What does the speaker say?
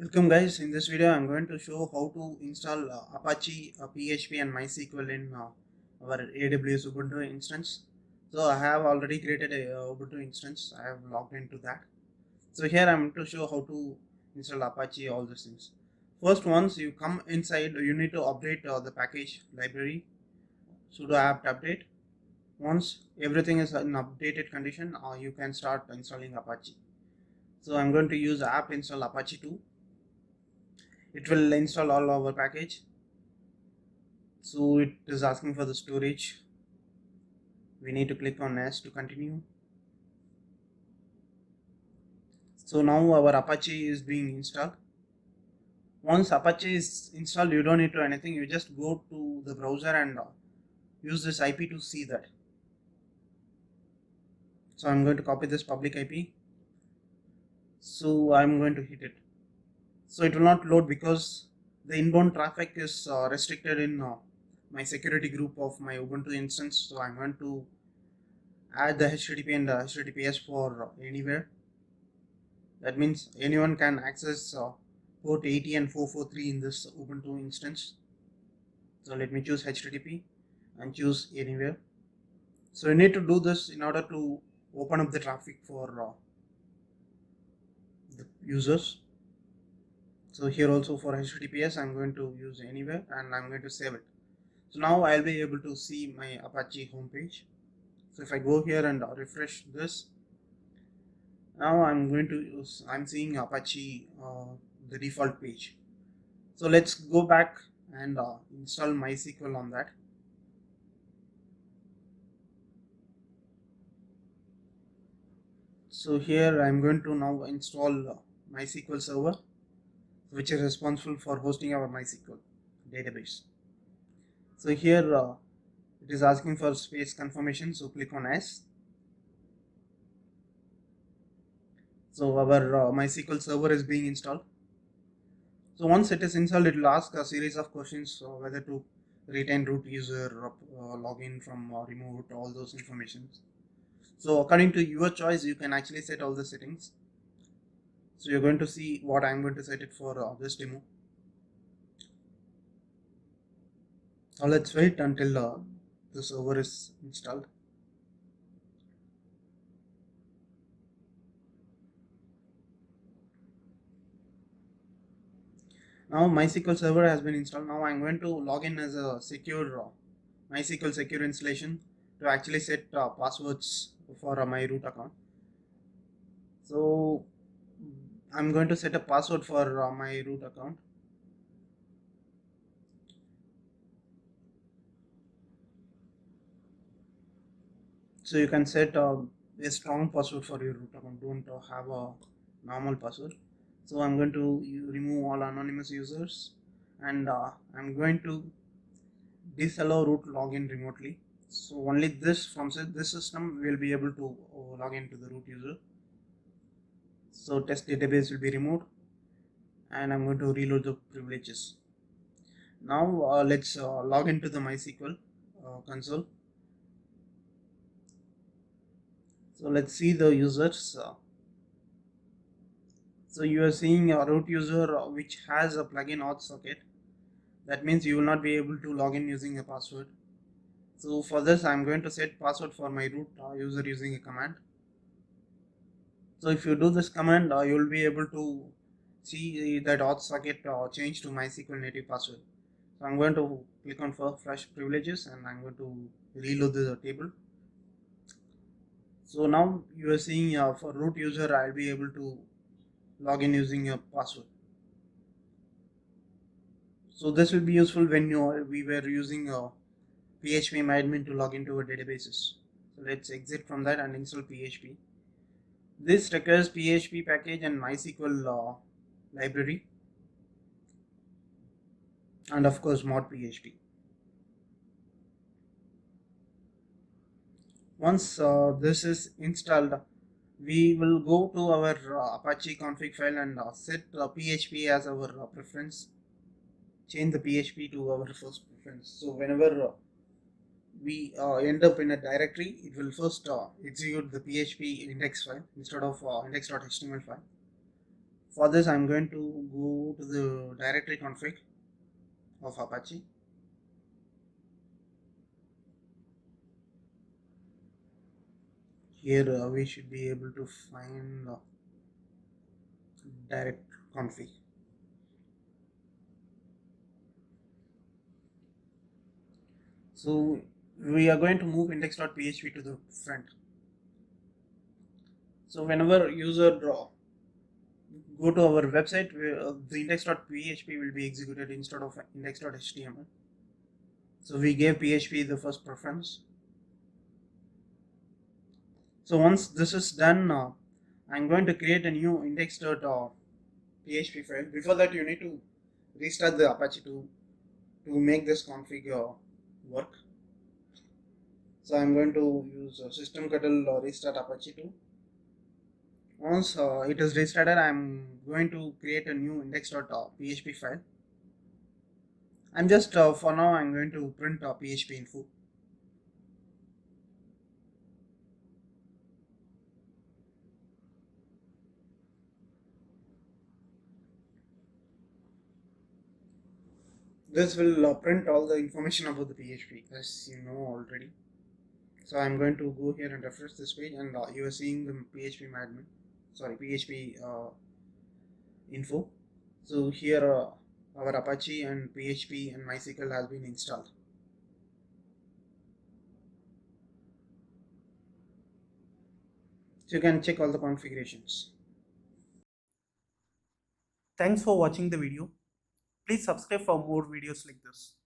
Welcome guys, in this video I'm going to show how to install Apache, PHP and MySQL in our AWS Ubuntu instance. So I have already created a Ubuntu instance. I have logged into that. So here I'm going to show how to install Apache, all these things. First, once you come inside, you need to update the package library, sudo apt update. Once everything is in updated condition, you can start installing Apache. So I'm going to use apt install Apache 2. It will install all our package. So it is asking for the storage. We need to click on S to continue. So now our Apache is being installed. Once Apache is installed, you don't need to do anything. You just go to the browser and use this IP to see that. So I'm going to copy this public IP. So I'm going to hit it. So it will not load because the inbound traffic is restricted in my security group of my Ubuntu instance. So I'm going to add the HTTP and HTTPS for anywhere. That means anyone can access port 80 and 443 in this Ubuntu instance. So let me choose HTTP and choose anywhere. So you need to do this in order to open up the traffic for the users. So here also for HTTPS I'm going to use anywhere and I'm going to save it. So now I'll be able to see my Apache homepage. So if I go here and refresh this, now I'm seeing Apache the default page. So let's go back and install MySQL on that. So here I'm going to now install MySQL server, which is responsible for hosting our MySQL database. So here it is asking for space confirmation, so click on S. So our MySQL server is being installed. So once it is installed, it will ask a series of questions, whether to retain root user, login from remove root, all those informations. So according to your choice, you can actually set all the settings. So you're going to see what I'm going to set it for this demo. Now let's wait until the server is installed. Now MySQL server has been installed. Now I'm going to log in as a secure MySQL secure installation to actually set passwords for my root account. So I'm going to set a password for my root account. So you can set a strong password for your root account. Don't have a normal password. So I'm going to remove all anonymous users and I'm going to disallow root login remotely. So only this from this system will be able to log into the root user. So test database will be removed and I'm going to reload the privileges. Now let's log into the MySQL console. So let's see the users. So you are seeing a root user which has a plugin auth socket. That means you will not be able to log in using a password. So for this I'm going to set password for my root user using a command. So if you do this command, you will be able to see that auth socket change to MySQL native password. So I'm going to click on fresh privileges and I'm going to reload the table. So now you are seeing for root user I'll be able to log in using a password. So this will be useful when we were using PHP admin to log into our databases. So let's exit from that and install PHP. This requires PHP package and MySQL library and of course mod PHP. Once this is installed, we will go to our Apache config file and set PHP as our preference. Change the PHP to our first preference. So whenever we end up in a directory, it will first execute the PHP index file instead of index.html file. For this, I'm going to go to the directory config of Apache. Here we should be able to find direct config. So we are going to move index.php to the front. So whenever user go to our website, the index.php will be executed instead of index.html. So we gave PHP the first preference. So once this is done, I'm going to create a new index.php file. Before that, you need to restart the Apache to make this config work. So I'm going to use systemctl restart Apache 2. Once it is restarted, I'm going to create a new index.php file. I'm just for now I'm going to print PHP info. This will print all the information about the PHP, as you know already. So I'm going to go here and refresh this page, and you are seeing the PHP info. So here our Apache and PHP and MySQL has been installed. So you can check all the configurations. Thanks for watching the video. Please subscribe for more videos like this.